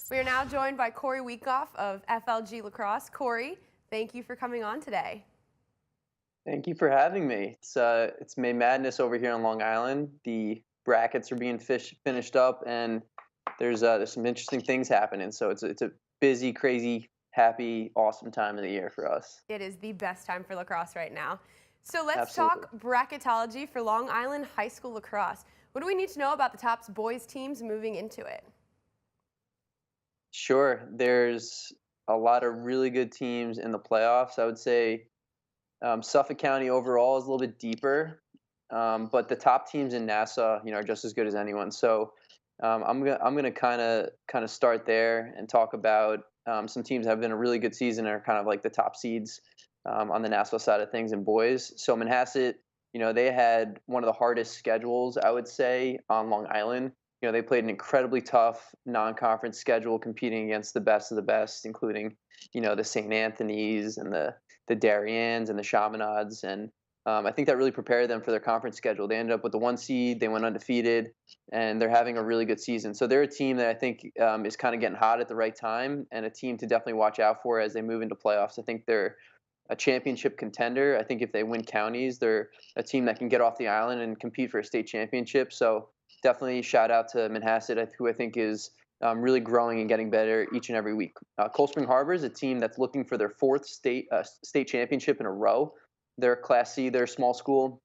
We are now joined by Corey Winkoff of FLG Lacrosse. Corey, thank you for coming on today. Thank you for having me. It's May Madness over here on Long Island. The brackets are being finished up, and there's some interesting things happening. So it's a busy, crazy, happy, awesome time of the year for us. It is the best time for lacrosse right now. So let's Absolutely. talk bracketology for Long Island High School lacrosse. What do we need to know about the top boys teams moving into it? Sure. There's a lot of really good teams in the playoffs. I would say Suffolk County overall is a little bit deeper, but the top teams in Nassau, are just as good as anyone. So I'm gonna kind of start there and talk about some teams that have been a really good season and are kind of like the top seeds on the Nassau side of things in boys. So Manhasset, they had one of the hardest schedules, I would say, on Long Island. They played an incredibly tough non-conference schedule, competing against the best of the best, including, the St. Anthony's and the Dariennes and the Chaminads, and I think that really prepared them for their conference schedule. They ended up with the 1 seed, they went undefeated, and they're having a really good season. So they're a team that I think is kind of getting hot at the right time, and a team to definitely watch out for as they move into playoffs. I think they're a championship contender. I think if they win counties, they're a team that can get off the island and compete for a state championship. So definitely shout out to Manhasset, who I think is really growing and getting better each and every week. Cold Spring Harbor is a team that's looking for their fourth state championship in a row. They're Class C, they're a small school.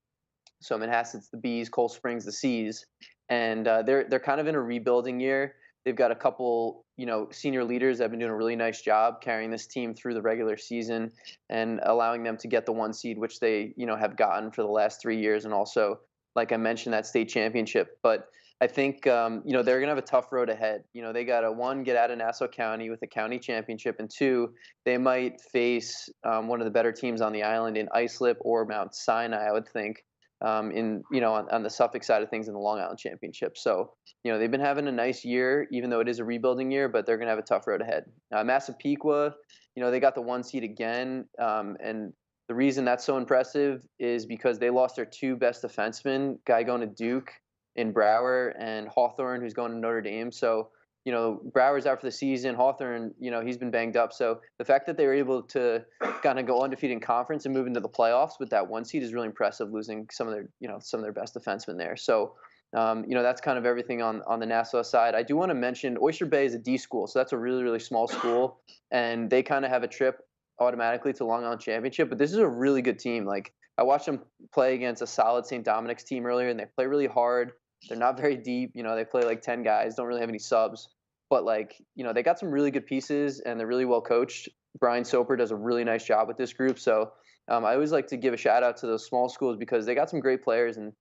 So Manhasset's the B's, Cold Spring's the C's, and they're kind of in a rebuilding year. They've got a couple, senior leaders that have been doing a really nice job carrying this team through the regular season and allowing them to get the 1 seed, which they, have gotten for the last 3 years, and also, like I mentioned, that state championship. But I think, they're gonna have a tough road ahead. They got to, one, get out of Nassau County with a county championship, and two, they might face one of the better teams on the island in Islip or Mount Sinai, I would think, on the Suffolk side of things in the Long Island Championship. So they've been having a nice year, even though it is a rebuilding year, but they're going to have a tough road ahead. Massapequa, they got the 1 seed again, and the reason that's so impressive is because they lost their two best defensemen, guy going to Duke in Brower and Hawthorne, who's going to Notre Dame. So Brower's out for the season. Hawthorne, he's been banged up. So the fact that they were able to kind of go undefeated in conference and move into the playoffs with that 1 seed is really impressive, losing some of their best defensemen there. So, that's kind of everything on the Nassau side. I do want to mention Oyster Bay is a D school, so that's a really, really small school, and they kind of have a trip automatically to Long Island Championship. But this is a really good team. Like, I watched them play against a solid St. Dominic's team earlier, and they play really hard. They're not very deep. They play like 10 guys, don't really have any subs. But, they got some really good pieces, and they're really well coached. Brian Soper does a really nice job with this group. So I always like to give a shout out to those small schools because they got some great players, and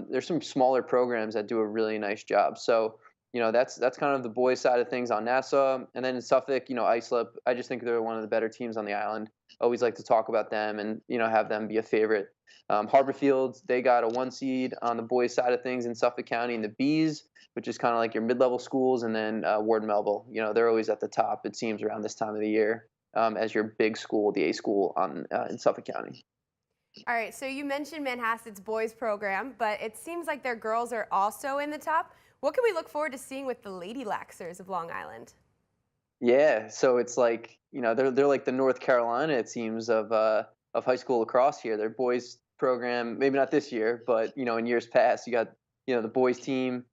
there's some smaller programs that do a really nice job. So that's kind of the boys' side of things on Nassau. And then in Suffolk, Islip, I just think they're one of the better teams on the island. Always like to talk about them and have them be a favorite. Harborfield, they got a 1 seed on the boys' side of things in Suffolk County, and the Bees, which is kind of like your mid-level schools, and then Ward Melville. They're always at the top, it seems, around this time of the year as your big school, the A school in Suffolk County. All right, so you mentioned Manhasset's boys program, but it seems like their girls are also in the top. What can we look forward to seeing with the Lady Laxers of Long Island? Yeah, so it's like they're like the North Carolina, it seems, of high school lacrosse here. Their boys program, maybe not this year, but in years past, you got the boys team,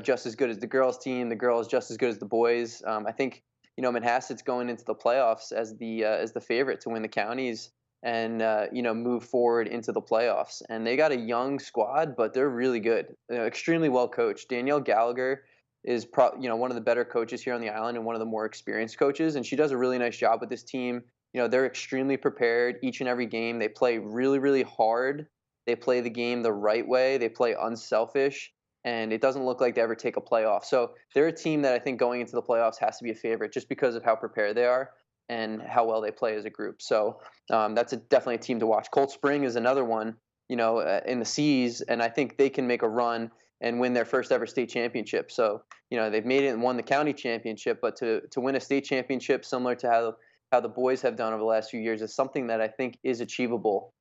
just as good as the girls team. The girls just as good as the boys. I think Manhasset's going into the playoffs as the favorite to win the counties and move forward into the playoffs. And they got a young squad, but they're really good, extremely well coached. Danielle Gallagher is one of the better coaches here on the island and one of the more experienced coaches, and she does a really nice job with this team. They're extremely prepared each and every game. They play really, really hard. They play the game the right way. They play unselfish, and it doesn't look like they ever take a playoff. So they're a team that I think going into the playoffs has to be a favorite just because of how prepared they are and how well they play as a group. So that's definitely a team to watch. Cold Spring is another one, in the C's, and I think they can make a run and win their first ever state championship. So they've made it and won the county championship, but to win a state championship similar to how the boys have done over the last few years is something that I think is achievable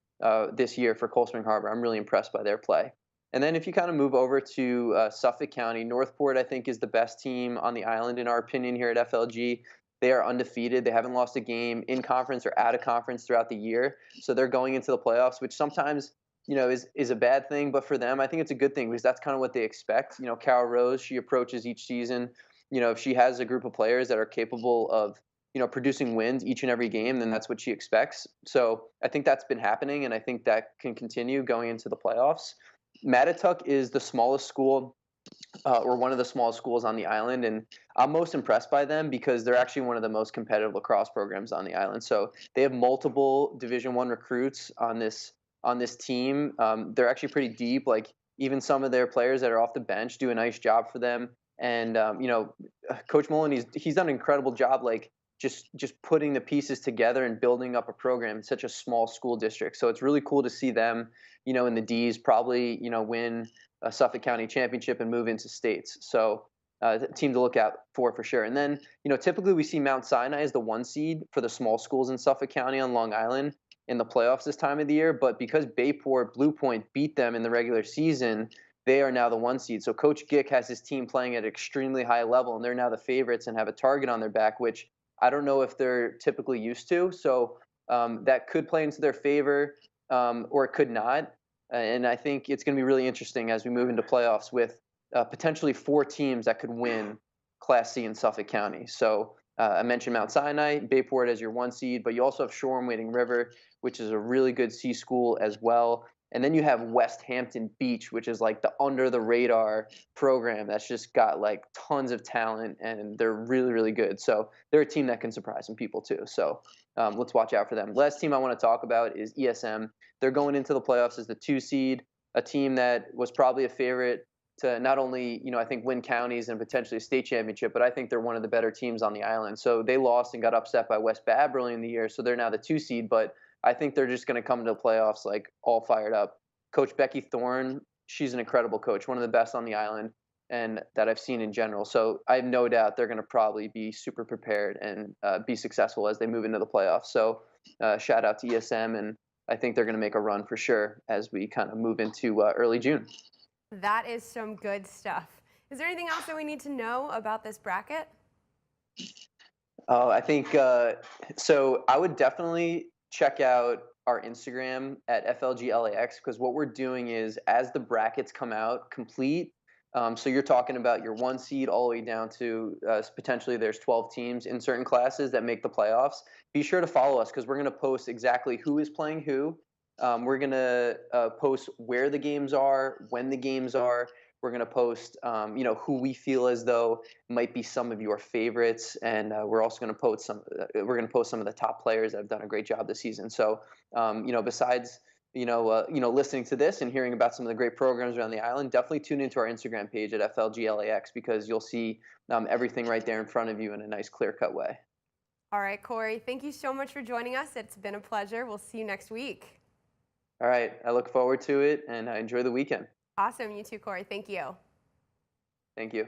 this year for Cold Spring Harbor. I'm really impressed by their play. And then if you kind of move over to Suffolk County, Northport, I think, is the best team on the island, in our opinion, here at FLG. They are undefeated. They haven't lost a game in conference or out of conference throughout the year. So they're going into the playoffs, which sometimes, is a bad thing. But for them, I think it's a good thing because that's kind of what they expect. Carol Rose, she approaches each season. If she has a group of players that are capable of, producing wins each and every game, then that's what she expects. So I think that's been happening, and I think that can continue going into the playoffs. Mattituck is the smallest school, or one of the smallest schools on the island, and I'm most impressed by them because they're actually one of the most competitive lacrosse programs on the island. So they have multiple Division I recruits on this team. They're actually pretty deep. Like even some of their players that are off the bench do a nice job for them. And Coach Mullen, he's done an incredible job. Like just putting the pieces together and building up a program in such a small school district. So it's really cool to see them, in the D's probably, win a Suffolk County championship and move into states. So team to look out for sure. And then, typically we see Mount Sinai as the 1 seed for the small schools in Suffolk County on Long Island in the playoffs this time of the year. But because Bayport Blue Point beat them in the regular season, they are now the 1 seed. So Coach Gick has his team playing at an extremely high level, and they're now the favorites and have a target on their back, which I don't know if they're typically used to. So that could play into their favor, or it could not. And I think it's going to be really interesting as we move into playoffs with potentially 4 teams that could win Class C in Suffolk County. So I mentioned Mount Sinai, Bayport as your 1 seed, but you also have Shoreham Wading River, which is a really good C school as well. And then you have West Hampton Beach, which is like the under the radar program that's just got like tons of talent, and they're really, really good. So they're a team that can surprise some people too. So let's watch out for them. Last team I want to talk about is ESM. They're going into the playoffs as the 2 seed, a team that was probably a favorite to not only, I think win counties and potentially a state championship, but I think they're one of the better teams on the island. So they lost and got upset by West Babb early in the year. So they're now the 2 seed, but I think they're just going to come to the playoffs like all fired up. Coach Becky Thorne, she's an incredible coach, one of the best on the island and that I've seen in general. So I have no doubt they're going to probably be super prepared and be successful as they move into the playoffs. So shout out to ESM, and I think they're going to make a run for sure as we kind of move into early June. That is some good stuff. Is there anything else that we need to know about this bracket? I think so. I would definitely check out our Instagram at FLGLAX, because what we're doing is as the brackets come out complete. So you're talking about your 1 seed all the way down to potentially there's 12 teams in certain classes that make the playoffs. Be sure to follow us because we're going to post exactly who is playing who. We're going to post where the games are, when the games are. We're going to post, who we feel as though might be some of your favorites, and we're also going to post some. We're going to post some of the top players that have done a great job this season. So, besides, listening to this and hearing about some of the great programs around the island, definitely tune into our Instagram page at FLGLAX because you'll see everything right there in front of you in a nice, clear-cut way. All right, Corey, thank you so much for joining us. It's been a pleasure. We'll see you next week. All right, I look forward to it, and enjoy the weekend. Awesome. You too, Corey. Thank you. Thank you.